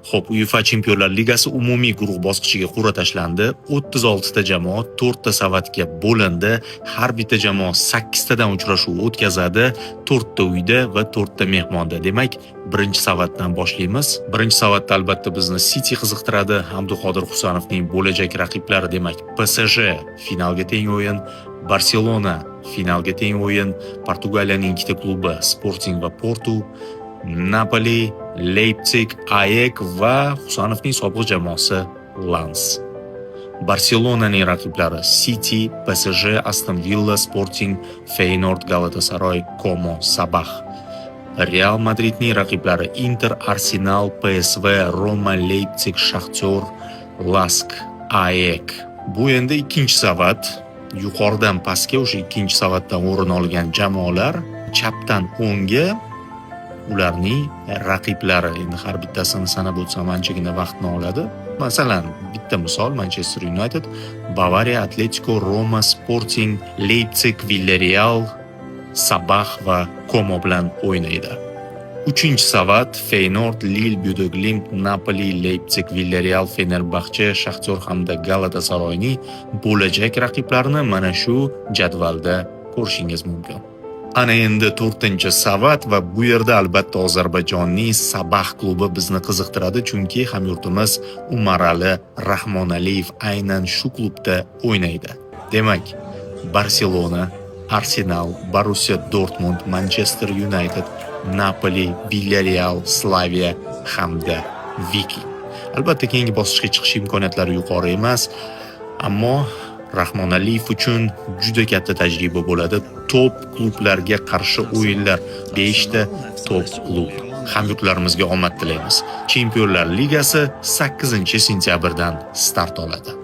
Xo'p, UEFA Chempionlar Ligasi umumiy guruh bosqichiga qur'a tashlandi. 36 ta jamoa 4 ta savatga bo'lindi. Har bitta jamoa 8 tadan uchrashuv o'tkazadi, 4 ta uyda va 4 ta mehmonda. Demak, birinchi savatdan boshlaymiz. Birinchi savatda albatta bizni City qiziqtiradi. Abduqodir Husanovning bo'lajak raqiblari, demak, PSG finalga teng o'yin, Barselona finalga teng o'yin, Portugaliyaning ikkita klubi Sporting va Porto, Napoli, Leipzig, AEK va Husanovning sobiq jamoasi Lens. Barselonaning raqiblari City, PSG, Aston Villa, Sporting, Feyenoord, Galatasaray, Como, Sabah. Real Madridning raqiblari Inter, Arsenal, PSV, Roma, Leipzig, Shaxtyor, Lask, AEK. Bu endi ikkinchi savat. Yuqoridan pastga o'sha ikkinchi savatdan o'rin olgan jamoalar chapdan o'ngga ularning raqiblari. Endi har bittasini sanab o'tsam anchagina vaqtni oladi. Masalan, bitta misol Manchester United, Bavariya, Atletico, Roma, Sporting, Leipzig, Villarreal, Sabah va Como bilan o'ynaydi. Uchinchi savat Feyenoord, Lille, Bodo Glimt, Napoli, Leipzig, Villarreal, Fenerbahce, Shaxtyor hamda Galatasarayning bo'lajak raqiblarini mana shu jadvalda ko'rishingiz mumkin. Ana endi 4-savat va bu yerda albatta Ozarbayjonning Sabah klubi bizni qiziqtiradi, chunki hamyurtimiz Umarali Rahmonaliyev aynan shu klubda o'ynaydi. Demak, Barselona, Arsenal, Borussia Dortmund, Manchester United, Napoli, Villarreal, Slavia hamda Viking. Albatta keyingi bosqichga chiqish imkoniyatlari yuqori emas, ammo Rahmonaliyev uchun juda katta tajriba bo'ladi. Top klublarga qarshi o'yinlar, 5 ta top klub. Hamyurtlarimizga omad tilaymiz. Chempionlar Ligasi 8-sentyabrdan start oladi.